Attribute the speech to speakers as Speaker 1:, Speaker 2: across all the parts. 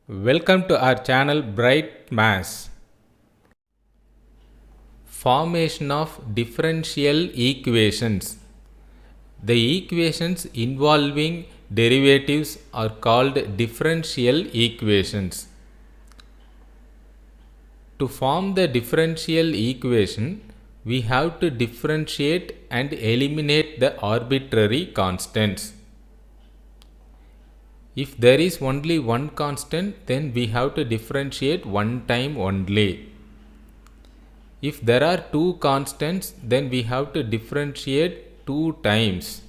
Speaker 1: Welcome to our channel Bright Maths. Formation of differential equations. The equations involving derivatives are called differential equations. To form the differential equation, we have to differentiate and eliminate the arbitrary constants. If there is only one constant, then we have to differentiate one time only. If there are two constants, then we have to differentiate two times.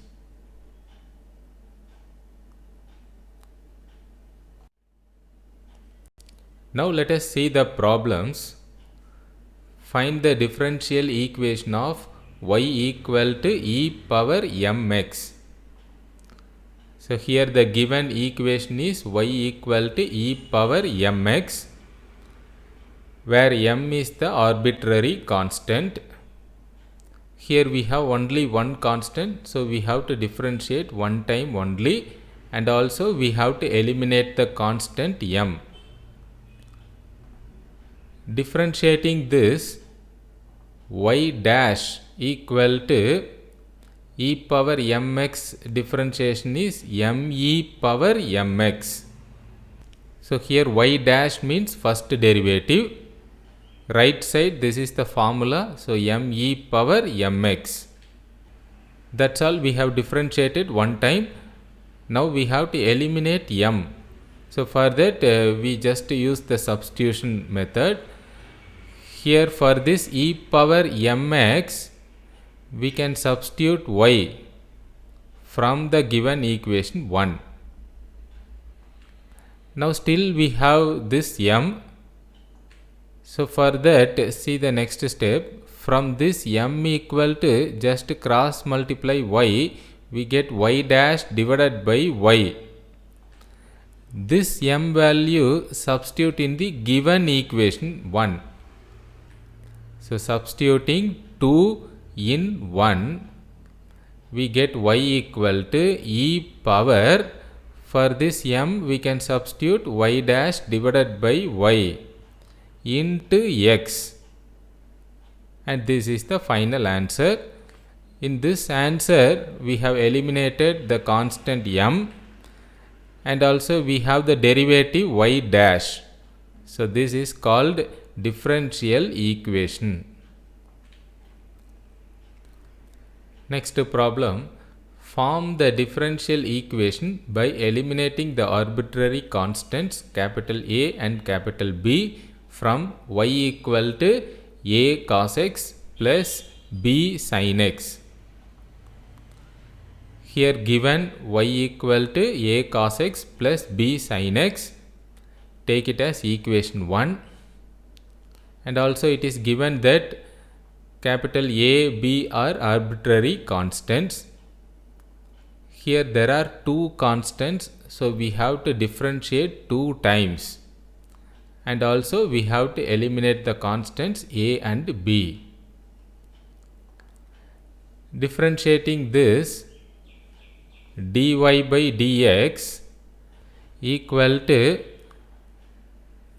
Speaker 1: Now let us see the problems. Find the differential equation of y equal to e power mx. So here the given equation is y equal to e power mx, where m is the arbitrary constant. Here we have only one constant, so we have to differentiate one time only, and also we have to eliminate the constant m. Differentiating this, y dash equal to e power mx differentiation is me power mx. So here y dash means first derivative. Right side, this is the formula, so me power mx. That's all, we have differentiated one time. Now we have to eliminate m. So for that we just use the substitution method. Here for this e power mx, we can substitute y from the given equation 1. Now still we have this m. So for that, see the next step. From this m equal to, just cross multiply y, we get y dash divided by y. This m value substitute in the given equation 1. So substituting 2 in 1, we get y equal to e power. For this m, we can substitute y dash divided by y into x, and this is the final answer. In this answer, we have eliminated the constant m, and also we have the derivative y dash. So this is called differential equation. Next problem. Form the differential equation by eliminating the arbitrary constants capital A and capital B from y equal to a cos x plus b sin x. Here given y equal to a cos x plus b sin x, take it as equation 1, and also it is given that capital A, B are arbitrary constants. Here there are two constants, so we have to differentiate two times, and also we have to eliminate the constants A and B. Differentiating this, dy by dx equal to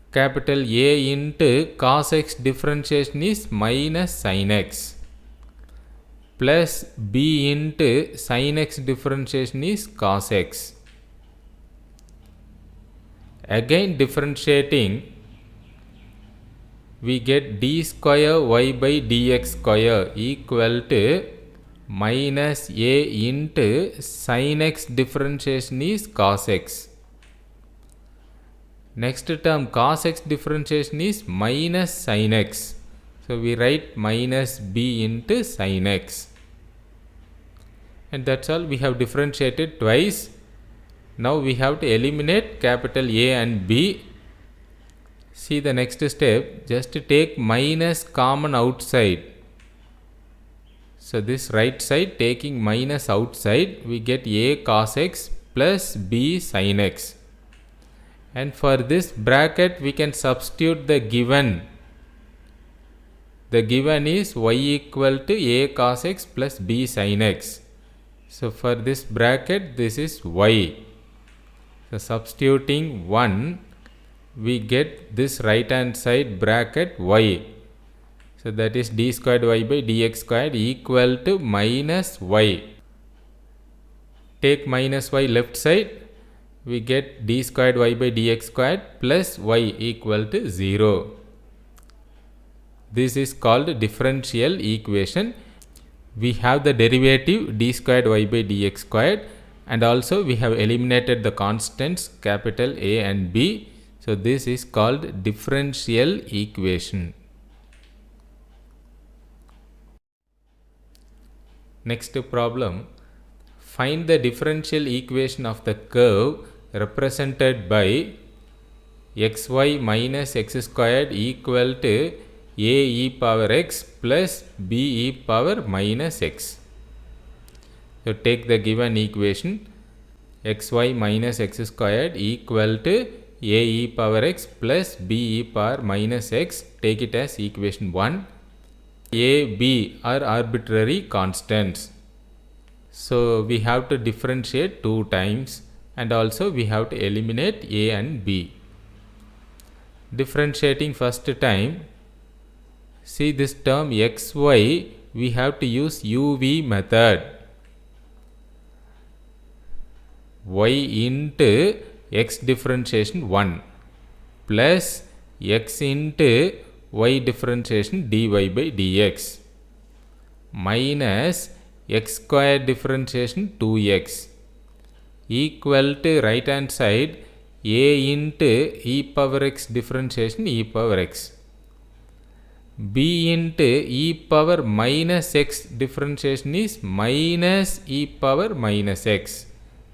Speaker 1: capital A into cos x differentiation is minus sin x, plus b into sin x differentiation is cos x. Again differentiating, we get d square y by dx square equal to minus a into sin x differentiation is cos x. Next term, cos x differentiation is minus sin x. So we write minus b into sin x. And that's all, we have differentiated twice. Now we have to eliminate capital A and B. See the next step, just take minus common outside. So this right side taking minus outside, we get a cos x plus b sin x. And for this bracket, we can substitute the given. The given is y equal to a cos x plus b sin x. So for this bracket, this is y. So substituting 1, we get this right hand side bracket y. So that is d squared y by dx squared equal to minus y. Take minus y left side, we get d squared y by dx squared plus y equal to 0. This is called differential equation. We have the derivative d squared y by dx squared, and also we have eliminated the constants capital A and B. So this is called differential equation. Next problem. Find the differential equation of the curve represented by xy minus x squared equal to a e power x plus b e power minus x. So take the given equation xy minus x squared equal to a e power x plus b e power minus x. Take it as equation 1. A, b are arbitrary constants. So we have to differentiate 2 times, and also we have to eliminate a and b. Differentiating first time, see this term xy, we have to use uv method. Y into x differentiation 1 plus x into y differentiation dy by dx minus x square differentiation 2x equal to right hand side a into e power x differentiation e power x, b into e power minus x differentiation is minus e power minus x.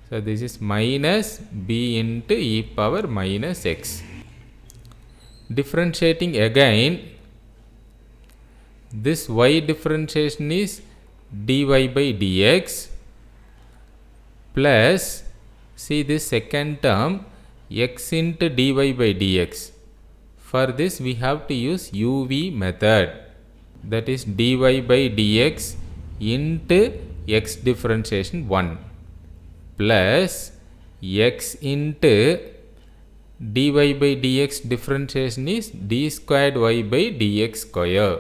Speaker 1: So this is minus b into e power minus x. Differentiating again, this y differentiation is dy by dx plus, see this second term, x into dy by dx. For this we have to use uv method, that is dy by dx into x differentiation 1 plus x into dy by dx differentiation is d squared y by dx square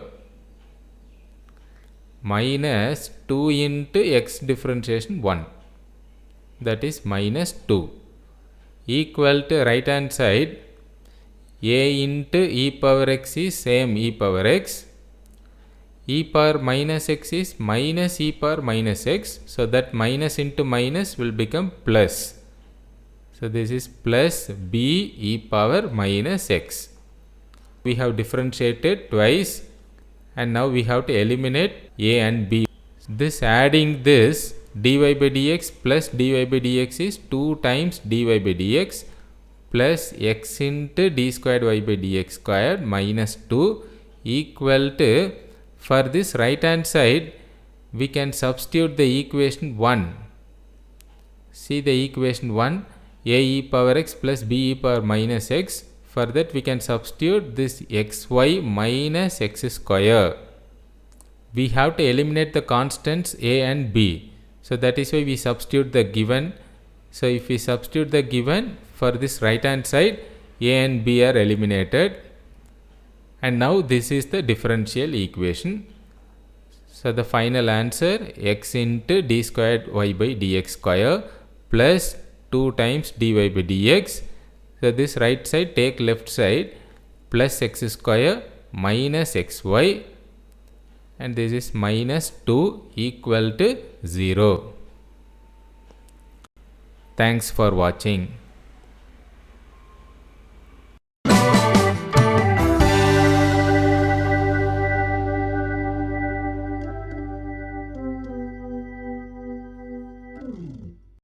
Speaker 1: minus 2 into x differentiation 1, that is minus 2 equal to right hand side a into e power x is same e power x, e power minus x is minus e power minus x, so that minus into minus will become plus. So this is plus b e power minus x. We have differentiated twice, and now we have to eliminate a and b. This adding this dy by dx plus dy by dx is 2 times dy by dx plus x into d squared y by dx squared minus 2 equal to, for this right hand side we can substitute the equation 1. See the equation 1, a e power x plus b e power minus x. For that we can substitute this xy minus x square. We have to eliminate the constants a and b. So that is why we substitute the given. So if we substitute the given, for this right hand side a and b are eliminated. And now this is the differential equation. So the final answer, x into d squared y by dx square plus 2 times dy by dx. So this right side take left side, plus x square minus xy, and this is minus 2 equal to 0. Thanks for watching.